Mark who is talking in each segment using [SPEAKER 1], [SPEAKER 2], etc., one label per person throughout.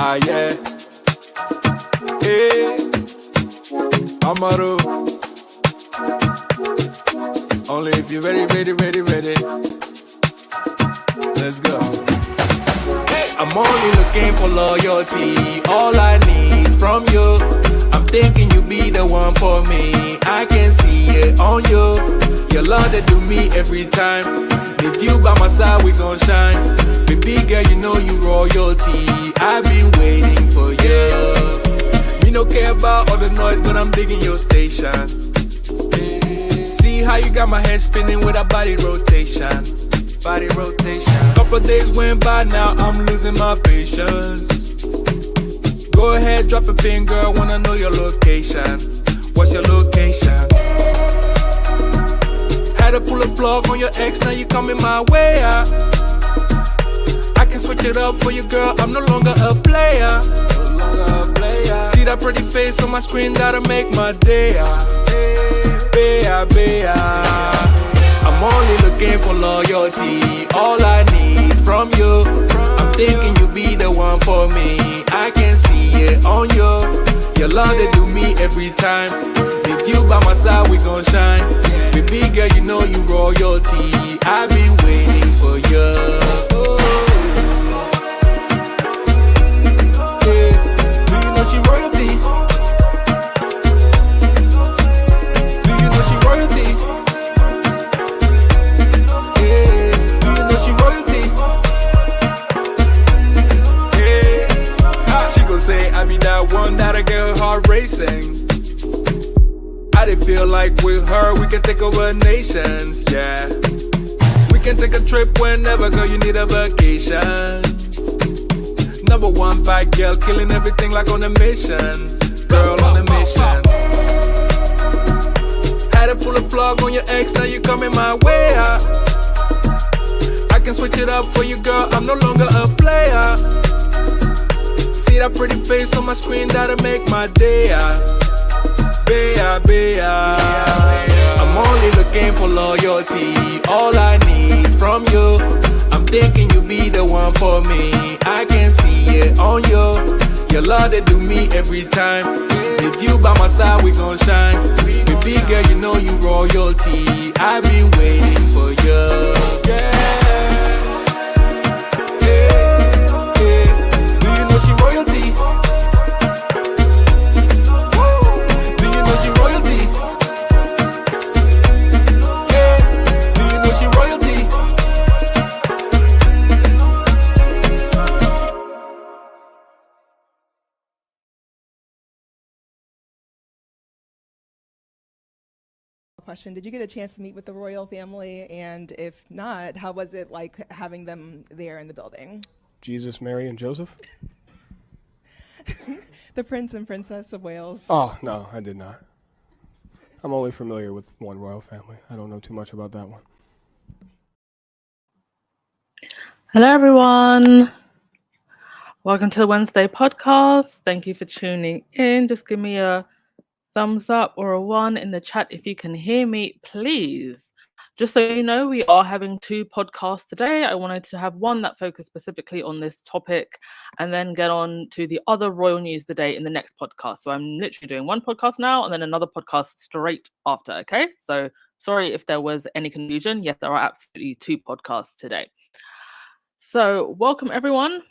[SPEAKER 1] Ah, yeah. Hey, Amaru. Only if you're ready. Let's go. I'm only looking for loyalty. All I need from you. I'm thinking you be the one for me. I can see it on you. Your love that do me every time. With you by my side, we gon' shine. Baby girl, you know you royalty. I've been waiting for you. Me no care about all the noise, but I'm digging your station. See how you got my head spinning with a body rotation. Couple days went by, now I'm losing my patience. Go ahead, drop a pin, girl, wanna know your location. What's your location? Had to pull a plug on your ex, now you coming my way out. I can switch it up for you, girl, I'm no longer a player. See that pretty face on my screen, that'll make my day out. Bea. I'm only looking for loyalty. All I need from you. I'm thinking you be the one for me. I can see it on you. Your love that do me every time. With you by my side, we gon' shine. Baby girl, you know you royalty. I've been waiting for you. Do you know she royalty? Do you know she royalty? I be that one that I get her heart racing. I did feel like with her we can take over nations, yeah. We can take a trip whenever, girl, you need a vacation. Number one bad girl, killing everything like on a mission. Girl on a mission. Had to pull a plug on your ex, now you coming my way out. I can switch it up for you, girl, I'm no longer a player. See that pretty face on my screen, that'll make my day out. Bea. I'm only looking for loyalty. All I need from you. I'm thinking you be the one for me. I can see it on you. Your love that do me every time. With you by my side, we gon' shine. Baby girl, you know you royalty. I've been waiting for you. Yeah.
[SPEAKER 2] Question. Did you get a chance to meet with the royal family? And if not, how was it like having them there in the building?
[SPEAKER 3] Jesus, Mary, and Joseph?
[SPEAKER 2] The Prince and Princess of Wales.
[SPEAKER 3] Oh, no, I did not. I'm only familiar with one royal family. I don't know too much about that one.
[SPEAKER 4] Hello, everyone. Welcome to the Wednesday podcast. Thank you for tuning in. Just give me a thumbs up or a 1 in the chat if you can hear me, please. Just so you know, we are having 2 podcasts today. I wanted to have one that focused specifically on this topic and then get on to the other royal news of the day in the next podcast. So I'm literally doing one podcast now and then another podcast straight after, okay? So sorry if there was any confusion. Yes, there are absolutely 2 podcasts today. So welcome, everyone.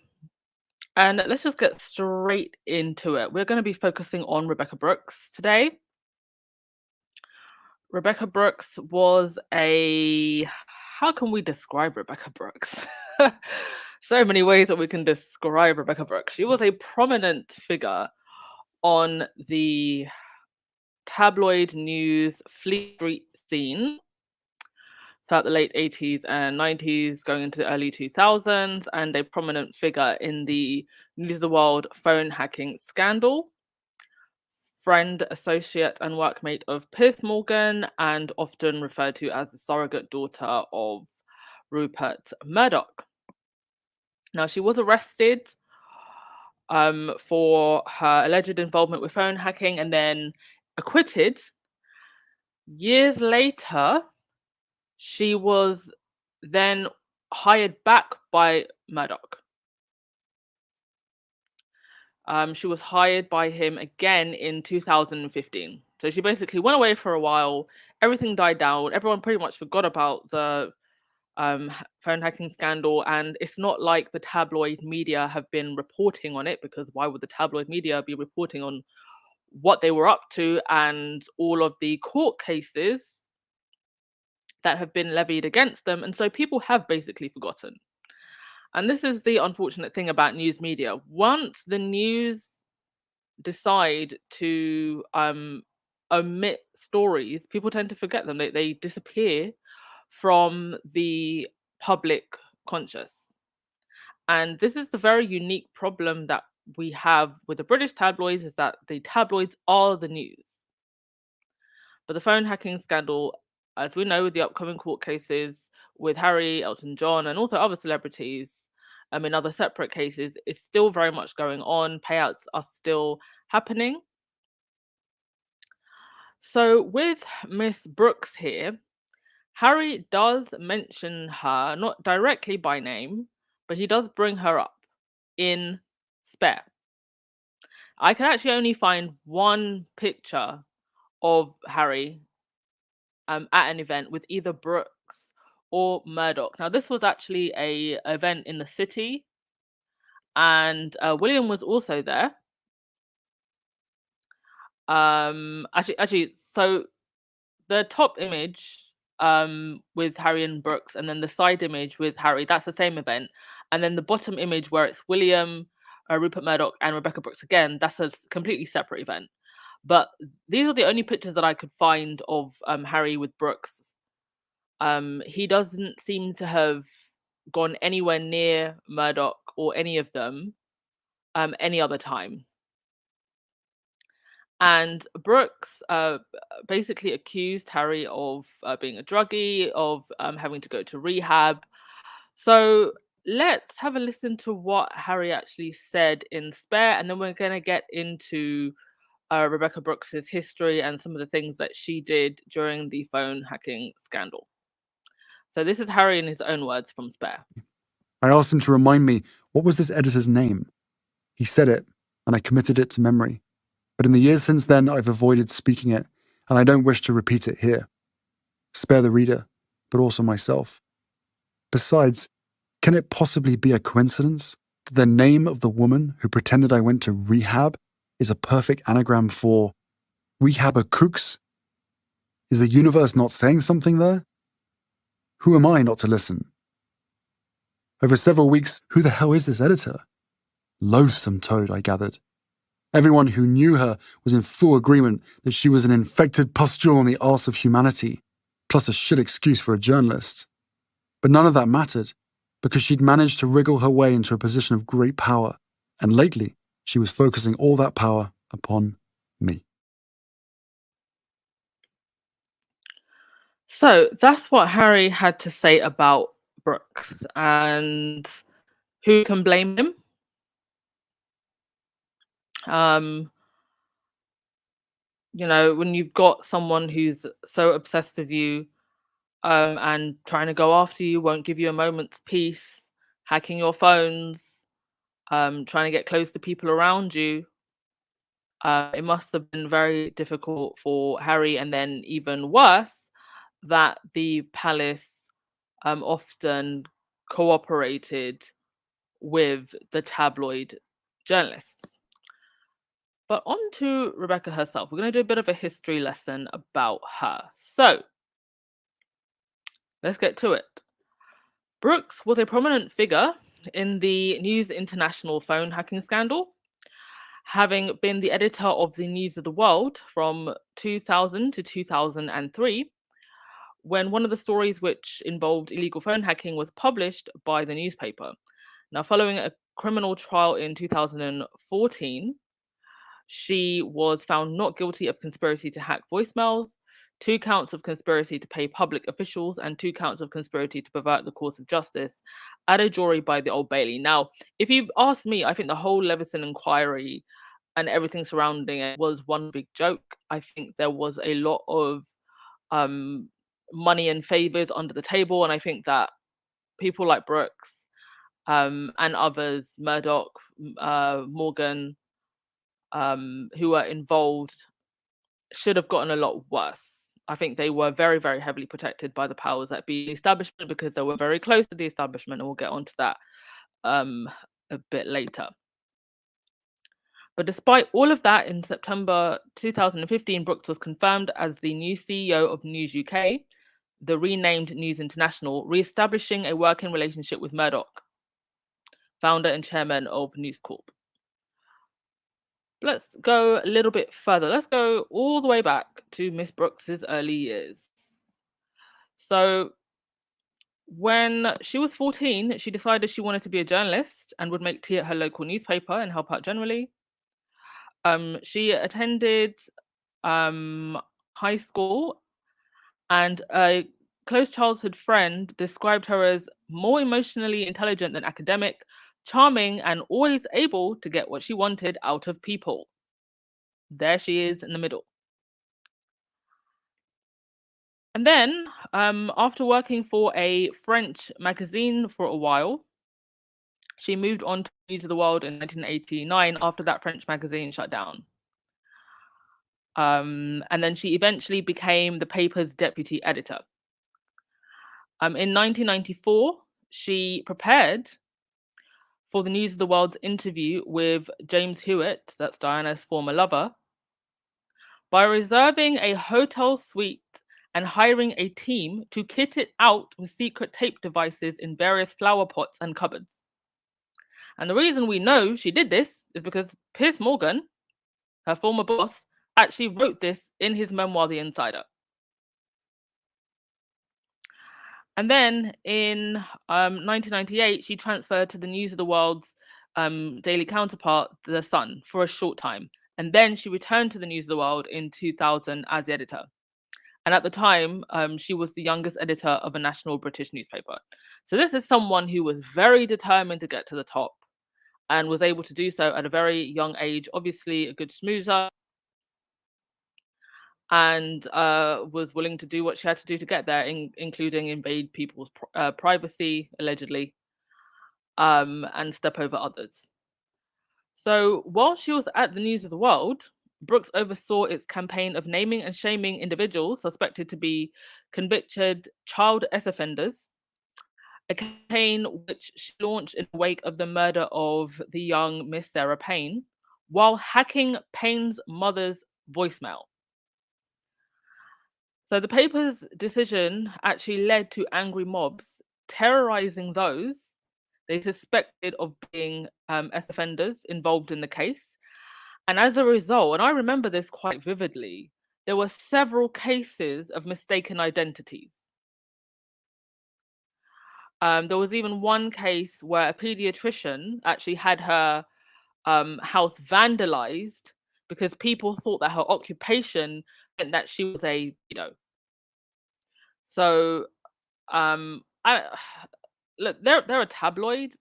[SPEAKER 4] And let's just get straight into it. We're going to be focusing on Rebekah Brooks today. Rebekah Brooks was how can we describe Rebekah Brooks? So many ways that we can describe Rebekah Brooks. She was a prominent figure on the tabloid news Fleet Street scene throughout the late 80s and 90s, going into the early 2000s, and a prominent figure in the News of the World phone hacking scandal. Friend, associate, and workmate of Piers Morgan, and often referred to as the surrogate daughter of Rupert Murdoch. Now, she was arrested for her alleged involvement with phone hacking and then acquitted. Years later, she was then hired back by Murdoch. She was hired by him again in 2015. So she basically went away for a while. Everything died down. Everyone pretty much forgot about the phone hacking scandal, and it's not like the tabloid media have been reporting on it, because why would the tabloid media be reporting on what they were up to and all of the court cases that have been levied against them? And so people have basically forgotten. And this is the unfortunate thing about news media. Once the news decide to omit stories, people tend to forget them. They disappear from the public conscious. And this is the very unique problem that we have with the British tabloids, is that the tabloids are the news. But the phone hacking scandal, as we know, with the upcoming court cases with Harry, Elton John, and also other celebrities, in other separate cases, is still very much going on. Payouts are still happening. So with Miss Brooks here, Harry does mention her, not directly by name, but he does bring her up in Spare. I can actually only find one picture of Harry at an event with either Brooks or Murdoch. Now, this was actually a event in the city, and William was also there. So the top image with Harry and Brooks, and then the side image with Harry, that's the same event. And then the bottom image where it's William, Rupert Murdoch, and Rebekah Brooks again, that's a completely separate event. But these are the only pictures that I could find of Harry with Brooks. He doesn't seem to have gone anywhere near Murdoch or any of them any other time. And Brooks basically accused Harry of being a druggie, of having to go to rehab. So let's have a listen to what Harry actually said in Spare, and then we're going to get into Rebekah Brooks's history and some of the things that she did during the phone hacking scandal. So this is Harry in his own words from Spare.
[SPEAKER 5] I asked him to remind me, what was this editor's name? He said it, and I committed it to memory. But in the years since then, I've avoided speaking it, and I don't wish to repeat it here. Spare the reader, but also myself. Besides, can it possibly be a coincidence that the name of the woman who pretended I went to rehab is a perfect anagram for rehabber cooks? Is the universe not saying something there? Who am I not to listen? Over several weeks, who the hell is this editor? Loathsome toad, I gathered. Everyone who knew her was in full agreement that she was an infected pustule on the arse of humanity, plus a shit excuse for a journalist. But none of that mattered, because she'd managed to wriggle her way into a position of great power, and lately she was focusing all that power upon me.
[SPEAKER 4] So that's what Harry had to say about Brooks, and who can blame him? When you've got someone who's so obsessed with you and trying to go after you, won't give you a moment's peace, hacking your phones, trying to get close to people around you, it must have been very difficult for Harry, and then even worse, that the palace often cooperated with the tabloid journalists. But on to Rebekah herself. We're going to do a bit of a history lesson about her. So, let's get to it. Brooks was a prominent figure in the News International phone hacking scandal, having been the editor of the News of the World from 2000 to 2003, when one of the stories which involved illegal phone hacking was published by the newspaper. Now, following a criminal trial in 2014, she was found not guilty of conspiracy to hack voicemails, 2 counts of conspiracy to pay public officials, and 2 counts of conspiracy to pervert the course of justice at a jury by the Old Bailey. Now, if you ask me, I think the whole Leveson inquiry and everything surrounding it was one big joke. I think there was a lot of money and favors under the table, and I think that people like Brooks and others, Murdoch, Morgan, who were involved should have gotten a lot worse. I think they were very, very heavily protected by the powers that be, the establishment, because they were very close to the establishment, and we'll get onto that a bit later. But despite all of that, in September 2015, Brooks was confirmed as the new CEO of News UK, the renamed News International, re-establishing a working relationship with Murdoch, founder and chairman of News Corp. Let's go a little bit further. Let's go all the way back to Miss Brooks's early years. So when she was 14, she decided she wanted to be a journalist and would make tea at her local newspaper and help out generally. She attended high school, and a close childhood friend described her as more emotionally intelligent than academic, charming, and always able to get what she wanted out of people. There she is in the middle. And then, after working for a French magazine for a while, she moved on to News of the World in 1989 after that French magazine shut down. And then she eventually became the paper's deputy editor. In 1994, she prepared for the News of the World's interview with James Hewitt, that's Diana's former lover, by reserving a hotel suite and hiring a team to kit it out with secret tape devices in various flower pots and cupboards. And the reason we know she did this is because Piers Morgan, her former boss, actually wrote this in his memoir, The Insider. And then in 1998, she transferred to the News of the World's daily counterpart, The Sun, for a short time. And then she returned to the News of the World in 2000 as the editor. And at the time, she was the youngest editor of a national British newspaper. So this is someone who was very determined to get to the top and was able to do so at a very young age. Obviously, a good schmoozer, and was willing to do what she had to do to get there, including invade people's privacy, allegedly, and step over others. So while she was at the News of the World, Brooks oversaw its campaign of naming and shaming individuals suspected to be convicted child sex offenders, a campaign which she launched in the wake of the murder of the young Miss Sarah Payne, while hacking Payne's mother's voicemail. So the paper's decision actually led to angry mobs terrorizing those they suspected of being sex offenders involved in the case. And as a result, and I remember this quite vividly, there were several cases of mistaken identities. There was even one case where a pediatrician actually had her house vandalized because people thought that her occupation meant that she was a pedo. So, look, they're a tabloid.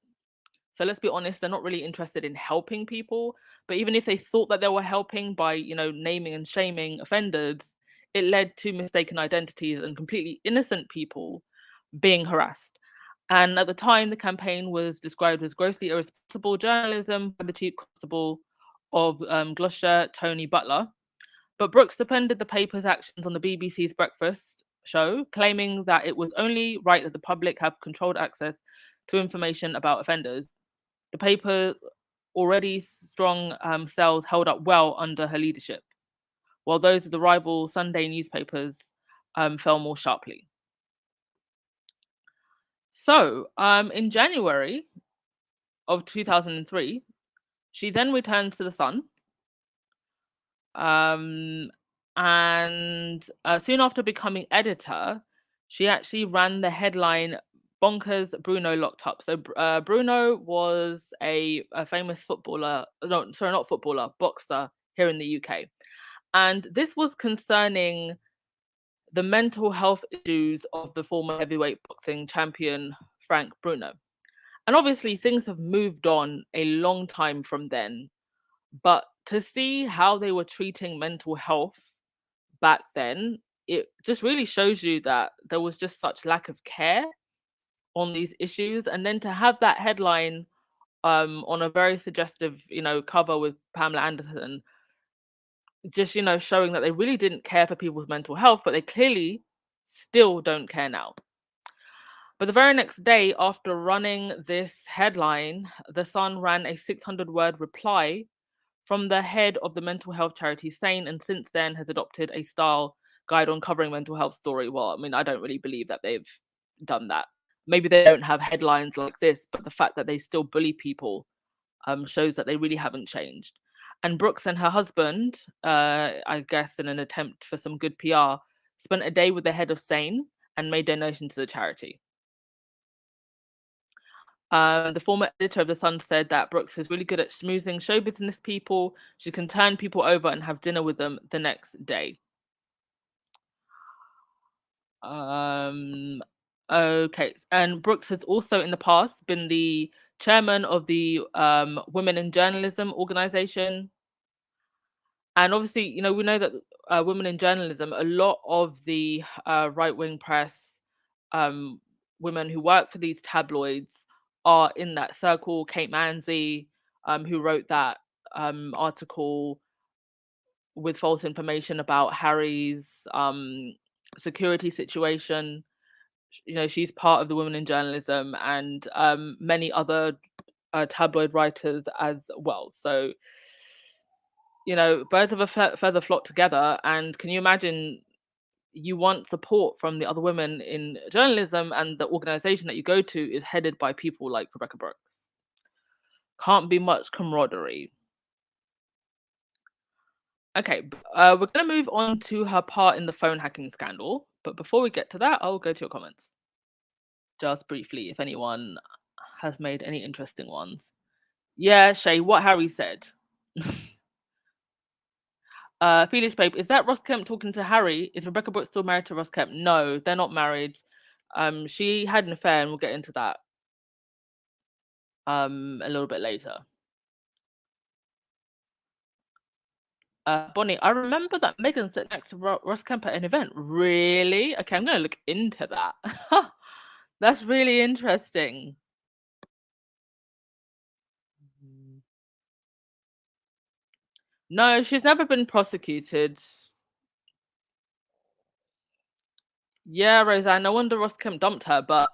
[SPEAKER 4] So let's be honest, they're not really interested in helping people. But even if they thought that they were helping by, naming and shaming offenders, it led to mistaken identities and completely innocent people being harassed. And at the time, the campaign was described as grossly irresponsible journalism by the chief constable of Gloucester, Tony Butler. But Brooks defended the paper's actions on the BBC's Breakfast show, claiming that it was only right that the public have controlled access to information about offenders. The paper's already strong sales held up well under her leadership, while those of the rival Sunday newspapers fell more sharply. So, in January of 2003, she then returns to The Sun. And soon after becoming editor, she actually ran the headline "Bonkers, Bruno Locked Up." So Bruno was a famous footballer, no, sorry, not footballer, boxer here in the UK. And this was concerning the mental health issues of the former heavyweight boxing champion, Frank Bruno. And obviously things have moved on a long time from then, but to see how they were treating mental health back then, it just really shows you that there was just such lack of care on these issues. And then to have that headline on a very suggestive, cover with Pamela Anderson, just, showing that they really didn't care for people's mental health, but they clearly still don't care now. But the very next day, after running this headline, The Sun ran a 600-word reply from the head of the mental health charity Sane, and since then has adopted a style guide on covering mental health story. Well, I mean, I don't really believe that they've done that. Maybe they don't have headlines like this, but the fact that they still bully people shows that they really haven't changed. And Brooks and her husband, I guess in an attempt for some good PR, spent a day with the head of Sane and made donation to the charity. The former editor of The Sun said that Brooks is really good at schmoozing show business people. She can turn people over and have dinner with them the next day. Okay. And Brooks has also in the past been the chairman of the Women in Journalism organization. And obviously, we know that women in journalism, a lot of the right-wing press, women who work for these tabloids are in that circle. Kate Manzi, who wrote that article with false information about Harry's security situation. She's part of the Women in Journalism, and many other tabloid writers as well. So, birds of a feather flock together. And can you imagine, you want support from the other women in journalism, and the organization that you go to is headed by people like Rebekah Brooks? Can't be much camaraderie. Okay, we're going to move on to her part in the phone hacking scandal. But before we get to that, I'll go to your comments. Just briefly, if anyone has made any interesting ones. Yeah, Shay, what Harry said. Felix Babe, is that Ross Kemp talking to Harry? Is Rebekah Brooks still married to Ross Kemp? No, they're not married. She had an affair, and we'll get into that a little bit later. Bonnie, I remember that Megan sat next to Ross Kemp at an event. Really? Okay, I'm going to look into that. That's really interesting. No, she's never been prosecuted. Yeah, Roseanne, no wonder Ross Kemp dumped her, but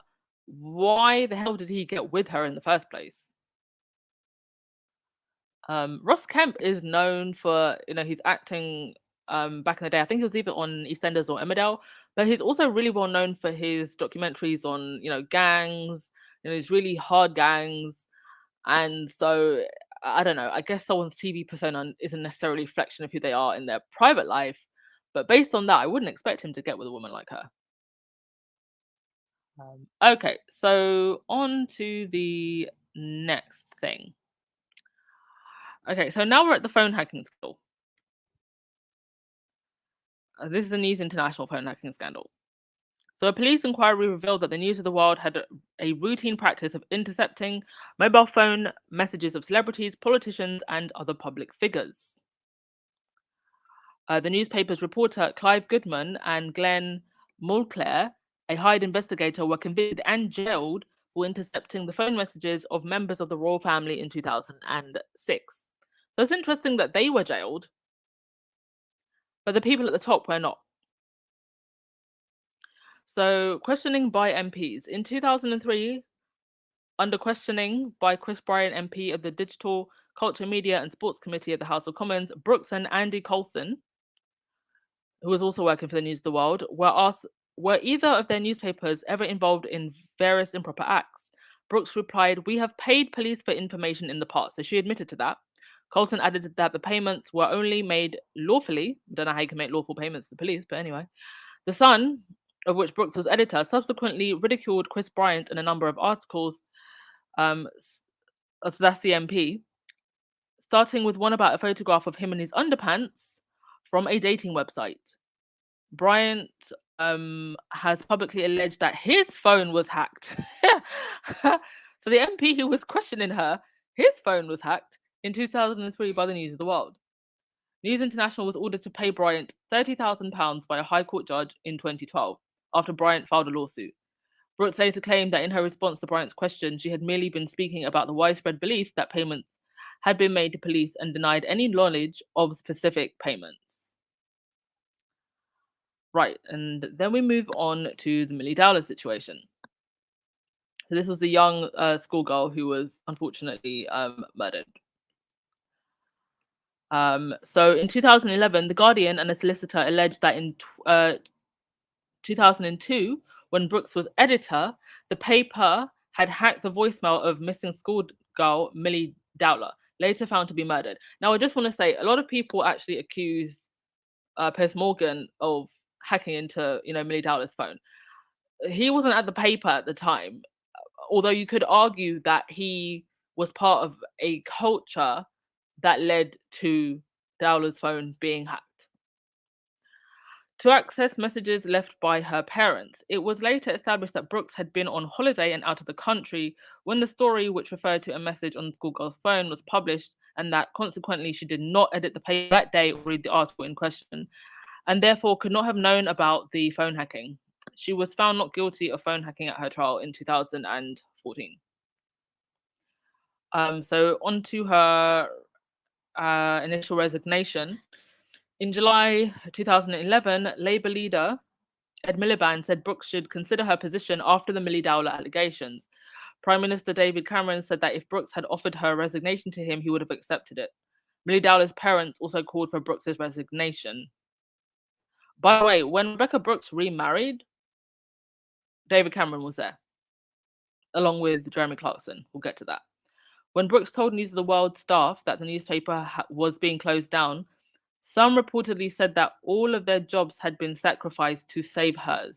[SPEAKER 4] why the hell did he get with her in the first place? Ross Kemp is known for, his acting back in the day. I think he was either on EastEnders or Emmerdale, but he's also really well known for his documentaries on, gangs, these really hard gangs. And so, I don't know, I guess someone's TV persona isn't necessarily a reflection of who they are in their private life, but based on that, I wouldn't expect him to get with a woman like her. Okay, so on to the next thing. Okay, so now we're at the phone hacking scandal. This is the News International phone hacking scandal. So a police inquiry revealed that the News of the World had a routine practice of intercepting mobile phone messages of celebrities, politicians, and other public figures. The newspaper's reporter Clive Goodman and Glenn Mulclair, a Hyde investigator, were convicted and jailed for intercepting the phone messages of members of the royal family in 2006. So it's interesting that they were jailed, but the people at the top were not. So, questioning by MPs. In 2003, under questioning by Chris Bryant, MP of the Digital, Culture, Media and Sports Committee of the House of Commons, Brooks and Andy Coulson, who was also working for the News of the World, were asked, were either of their newspapers ever involved in various improper acts? Brooks replied, we have paid police for information in the past. So she admitted to that. Coulson added that the payments were only made lawfully. Don't know how you can make lawful payments to the police, but anyway. The Sun, of which Brooks was editor, subsequently ridiculed Chris Bryant in a number of articles. So that's the MP, starting with one about a photograph of him in his underpants from a dating website. Bryant has publicly alleged that his phone was hacked. So the MP who was questioning her, his phone was hacked in 2003 by the News of the World. News International was ordered to pay Bryant £30,000 by a High Court judge in 2012 after Bryant filed a lawsuit. Brooks later claimed that in her response to Bryant's question, she had merely been speaking about the widespread belief that payments had been made to police and denied any knowledge of specific payments. Right, and then we move on to the Millie Dowler situation. So this was the young schoolgirl who was unfortunately murdered. So in 2011, The Guardian and a solicitor alleged that in 2002, when Brooks was editor, the paper had hacked the voicemail of missing schoolgirl Millie Dowler, later found to be murdered. Now, I just want to say, a lot of people actually accuse Piers Morgan of hacking into, Millie Dowler's phone. He wasn't at the paper at the time, although you could argue that he was part of a culture that led to Dowler's phone being hacked. To access messages left by her parents, it was later established that Brooks had been on holiday and out of the country when the story, which referred to a message on the schoolgirl's phone, was published, and that consequently she did not edit the paper that day or read the article in question, and therefore could not have known about the phone hacking. She was found not guilty of phone hacking at her trial in 2014. So on to her initial resignation. In July 2011, Labour leader Ed Miliband said Brooks should consider her position after the Millie Dowler allegations. Prime Minister David Cameron said that if Brooks had offered her resignation to him, he would have accepted it. Millie Dowler's parents also called for Brooks's resignation. By the way, when Rebekah Brooks remarried, David Cameron was there, along with Jeremy Clarkson. We'll get to that. When Brooks told News of the World staff that the newspaper was being closed down, some reportedly said that all of their jobs had been sacrificed to save hers.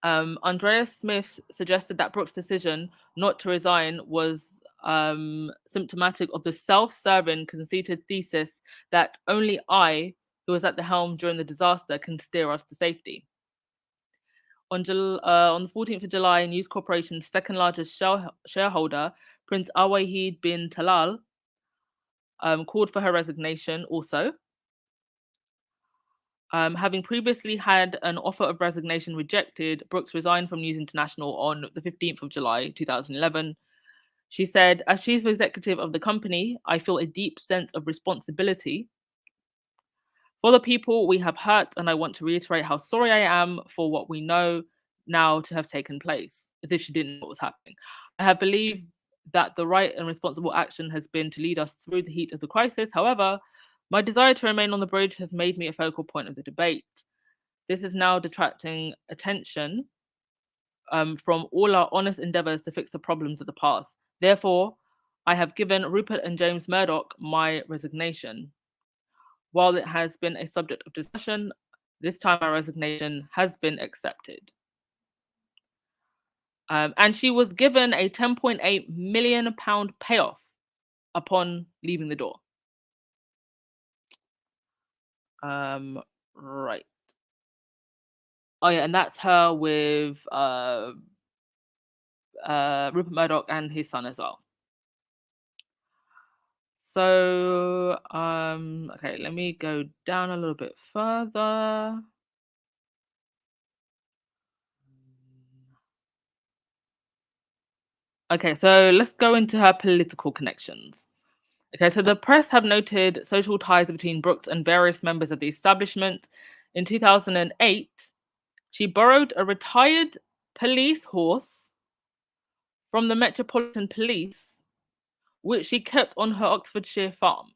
[SPEAKER 4] Andrea Smith suggested that Brooks' decision not to resign was symptomatic of the self-serving, conceited thesis that only I, who was at the helm during the disaster, can steer us to safety. On the 14th of July, News Corporation's second largest shareholder, Prince Al-Wahid bin Talal, called for her resignation also. Having previously had an offer of resignation rejected, Brooks resigned from News International on the 15th of July, 2011. She said, "As chief executive of the company, I feel a deep sense of responsibility for the people we have hurt, and I want to reiterate how sorry I am for what we know now to have taken place," as if she didn't know what was happening. "I have believed that the right and responsible action has been to lead us through the heat of the crisis. However, my desire to remain on the bridge has made me a focal point of the debate. This is now detracting attention from all our honest endeavors to fix the problems of the past. Therefore, I have given Rupert and James Murdoch my resignation. While it has been a subject of discussion, this time my resignation has been accepted." And she was given a £10.8 million payoff upon leaving the door. Right. Oh yeah, and that's her with Rupert Murdoch and his son as well. So, okay, let me go down a little bit further. Okay, so let's go into her political connections. Okay, so the press have noted social ties between Brooks and various members of the establishment. In 2008, she borrowed a retired police horse from the Metropolitan Police, which she kept on her Oxfordshire farm.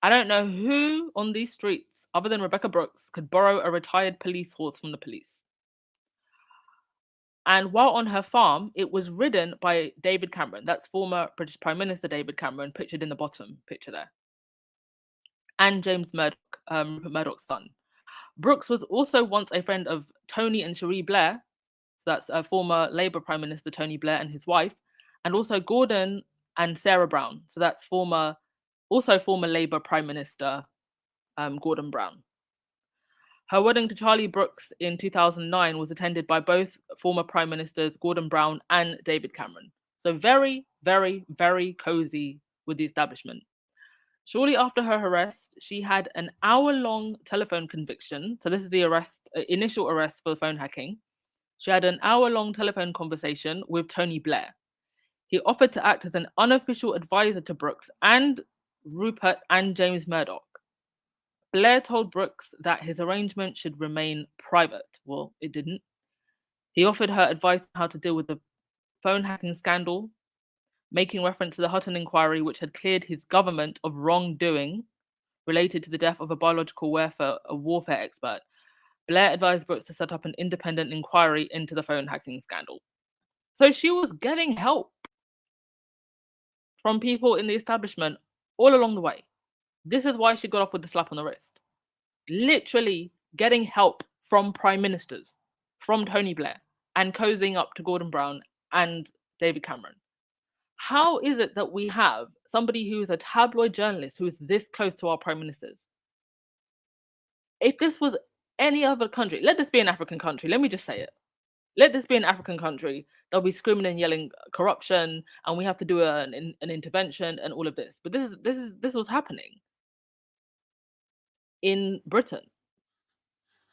[SPEAKER 4] I don't know who on these streets, other than Rebekah Brooks, could borrow a retired police horse from the police. And while on her farm, it was ridden by David Cameron. That's former British Prime Minister David Cameron, pictured in the bottom picture there. And James Murdoch, Rupert Murdoch's son. Brooks was also once a friend of Tony and Cherie Blair. So that's a former Labour Prime Minister Tony Blair and his wife. And also Gordon and Sarah Brown. So that's former Labour Prime Minister Gordon Brown. Her wedding to Charlie Brooks in 2009 was attended by both former Prime Ministers Gordon Brown and David Cameron. So very, very, very cozy with the establishment. Shortly after her arrest, she had an hour-long telephone conviction. So this is the initial arrest for phone hacking. She had an hour-long telephone conversation with Tony Blair. He offered to act as an unofficial advisor to Brooks and Rupert and James Murdoch. Blair told Brooks that his arrangement should remain private. Well, it didn't. He offered her advice on how to deal with the phone hacking scandal, making reference to the Hutton inquiry, which had cleared his government of wrongdoing related to the death of a biological warfare expert. Blair advised Brooks to set up an independent inquiry into the phone hacking scandal. So she was getting help from people in the establishment all along the way. This is why she got off with the slap on the wrist. Literally getting help from prime ministers, from Tony Blair, and cozying up to Gordon Brown and David Cameron. How is it that we have somebody who is a tabloid journalist who is this close to our prime ministers? If this was any other country, let this be an African country, let me just say it. Let this be an African country, they'll be screaming and yelling corruption, and we have to do an intervention and all of this. But this was happening in Britain.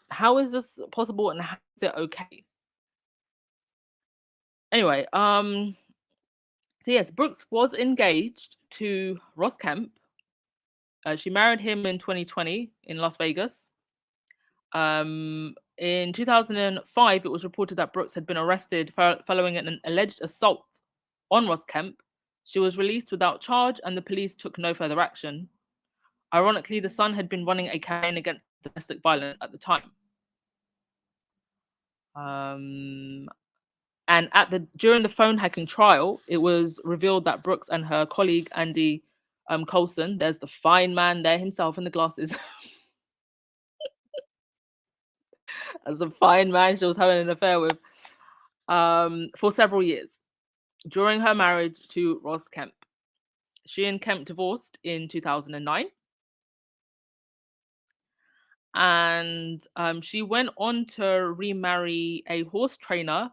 [SPEAKER 4] How is this possible, and how is it okay? Anyway, so yes, Brooks was engaged to Ross Kemp. She married him in 2020 in Las Vegas. In 2005, it was reported that Brooks had been arrested following an alleged assault on Ross Kemp. She was released without charge, and the police took no further action. Ironically, the Sun had been running a campaign against domestic violence at the time. And during the phone hacking trial, it was revealed that Brooks and her colleague Andy Coulson, there's the fine man there himself in the glasses, as a fine man she was having an affair with, for several years during her marriage to Ross Kemp. She and Kemp divorced in 2009. And she went on to remarry a horse trainer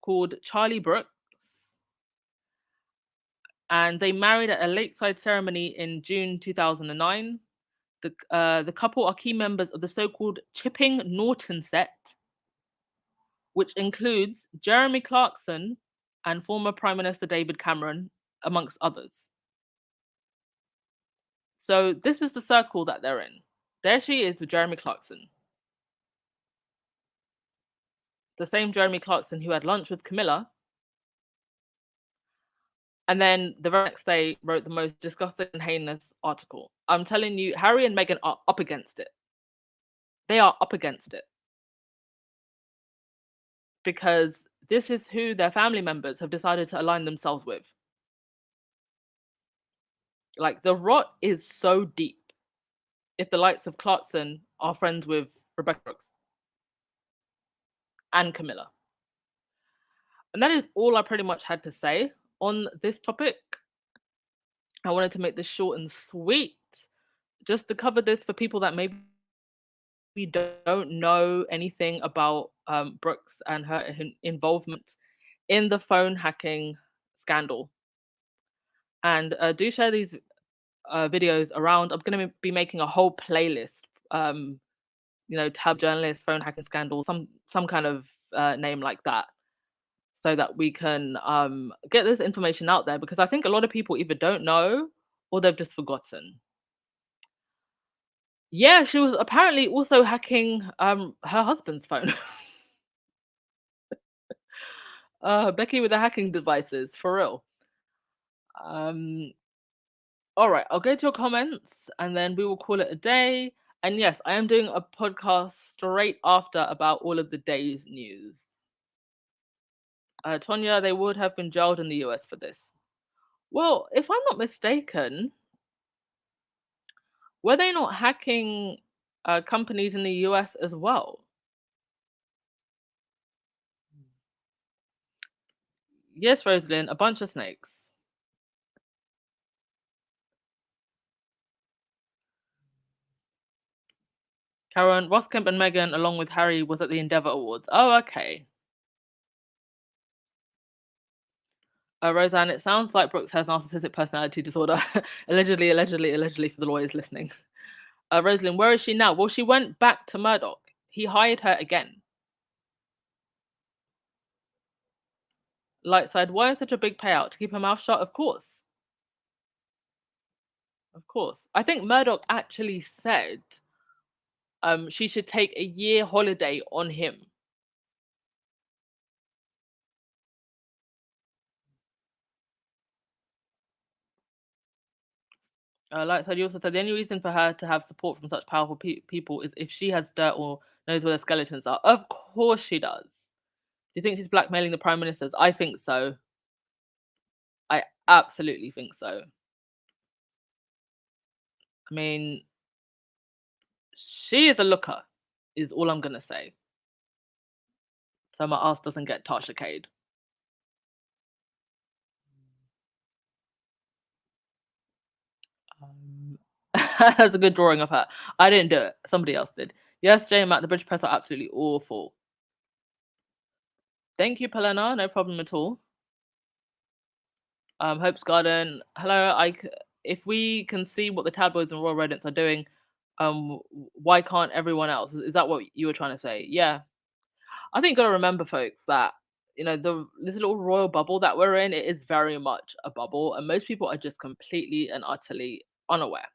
[SPEAKER 4] called Charlie Brooks. And they married at a lakeside ceremony in June 2009. The couple are key members of the so-called Chipping Norton set, which includes Jeremy Clarkson and former Prime Minister David Cameron, amongst others. So this is the circle that they're in. There she is with Jeremy Clarkson. The same Jeremy Clarkson who had lunch with Camilla. And then the very next day wrote the most disgusting and heinous article. I'm telling you, Harry and Meghan are up against it. They are up against it. Because this is who their family members have decided to align themselves with. Like, the rot is so deep if the likes of Clarkson are friends with Rebekah Brooks and Camilla. And that is all I pretty much had to say on this topic. I wanted to make this short and sweet, just to cover this for people that maybe don't know anything about Brooks and her involvement in the phone hacking scandal. And do share these videos around. I'm going to be making a whole playlist, tab journalist, phone hacking scandal, some kind of name like that, so that we can get this information out there, because I think a lot of people either don't know or they've just forgotten. Yeah, she was apparently also hacking her husband's phone. Becky with the hacking devices, for real. All right, I'll go to your comments and then we will call it a day. And yes, I am doing a podcast straight after about all of the day's news. Tonya, they would have been jailed in the US for this. Well, if I'm not mistaken, were they not hacking companies in the US as well? Yes, Rosalind, a bunch of snakes. Karen, Ross Kemp and Meghan, along with Harry, was at the Endeavour Awards. Oh, okay. Roseanne, it sounds like Brooks has narcissistic personality disorder. allegedly for the lawyers listening. Rosalind, where is she now? Well, she went back to Murdoch. He hired her again. Lightside, why such a big payout? To keep her mouth shut? Of course. Of course. I think Murdoch actually said she should take a year holiday on him. Lightside, you also said the only reason for her to have support from such powerful people is if she has dirt or knows where the skeletons are. Of course she does. Do you think she's blackmailing the prime ministers? I think so. I absolutely think so. I mean, she is a looker, is all I'm going to say. So my ass doesn't get Tasha Cade. That's a good drawing of her. I didn't do it. Somebody else did. Yes, Jane Matt, the British press are absolutely awful. Thank you, Pelena. No problem at all. Hope's Garden. Hello. If we can see what the tabloids and royal rodents are doing, why can't everyone else? Is that what you were trying to say? Yeah. I think you got to remember, folks, that this little royal bubble that we're in, it is very much a bubble, and most people are just completely and utterly unaware.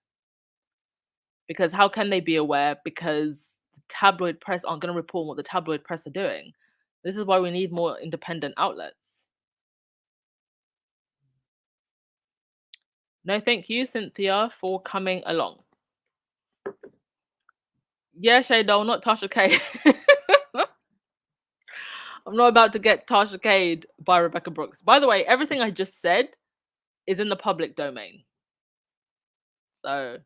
[SPEAKER 4] Because how can they be aware? Because the tabloid press aren't going to report what the tabloid press are doing. This is why we need more independent outlets. No, thank you, Cynthia, for coming along. Yeah, Shadol, not Tasha Cade. I'm not about to get Tasha Cade by Rebekah Brooks. By the way, everything I just said is in the public domain. So,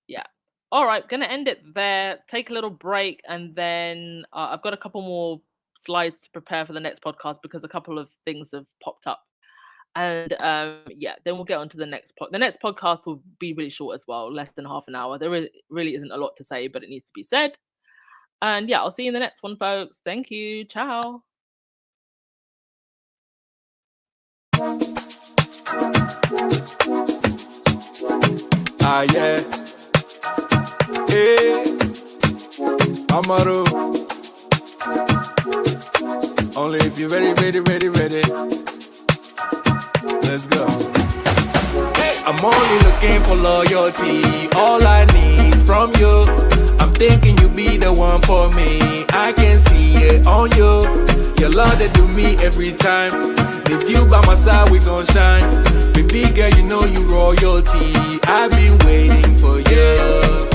[SPEAKER 4] yeah. All right, going to end it there. Take a little break, and then I've got a couple more slides to prepare for the next podcast because a couple of things have popped up. And yeah, then we'll get on to the next The next podcast will be really short as well, less than half an hour. There really isn't a lot to say, but it needs to be said. And yeah, I'll see you in the next one, folks. Thank you. Ciao.
[SPEAKER 1] Yeah. Hey, Amaru. Only if you're ready. Let's go. I'm only looking for loyalty. All I need from you. I'm thinking you be the one for me. I can see it on you. Your love that do me every time. With you by my side, we gon' shine. Baby girl, you know you royalty. I've been waiting for you.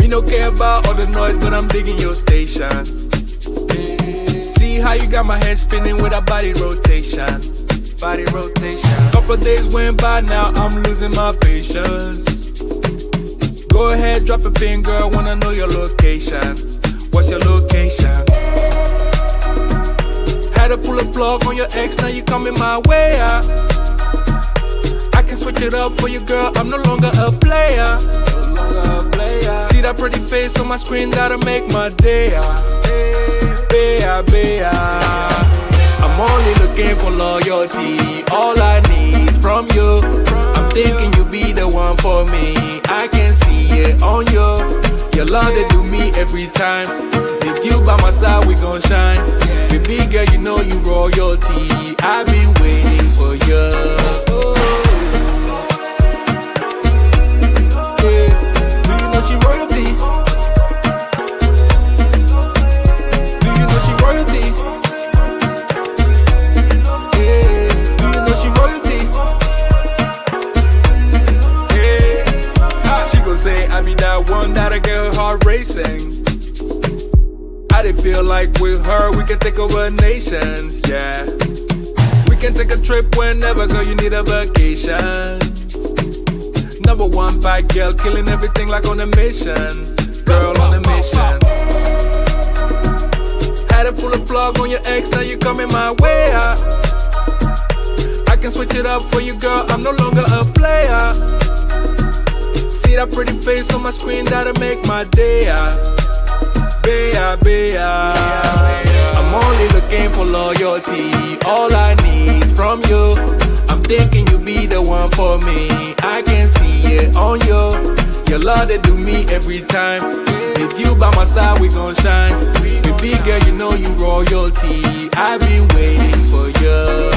[SPEAKER 1] Me no care about all the noise, but I'm digging your station. See how you got my head spinning with a body rotation. Couple days went by, now I'm losing my patience. Go ahead, drop a pin, girl, wanna know your location. What's your location? Had to pull a plug on your ex, now you coming my way out. I can switch it up for you, girl, I'm no longer a player. See that pretty face on my screen, that'll make my day out. I'm only looking for loyalty. All I need from you. I'm thinking you be the one for me. I can see it on you. Your love they do me every time. With you by my side, we gon' shine. Baby girl, you know you royalty. I've been waiting for you. Yeah. Do you know she royalty? Do you know she royalty? I be that one that'll get her heart racing. I did feel like with her we can take over nations, yeah. We can take a trip whenever, girl, you need a vacation. Number one bad girl, killing everything like on a mission. Girl on a mission. Had to pull a plug on your ex, now you coming my way out. I can switch it up for you, girl, I'm no longer a player. See that pretty face on my screen, that'll make my day out. I'm only looking for loyalty. All I need from from you. I'm thinking you be the one for me. I can see it on you. Your love they do me every time. With you by my side, we gon' shine. Baby girl, you know you royalty. I've been waiting for you.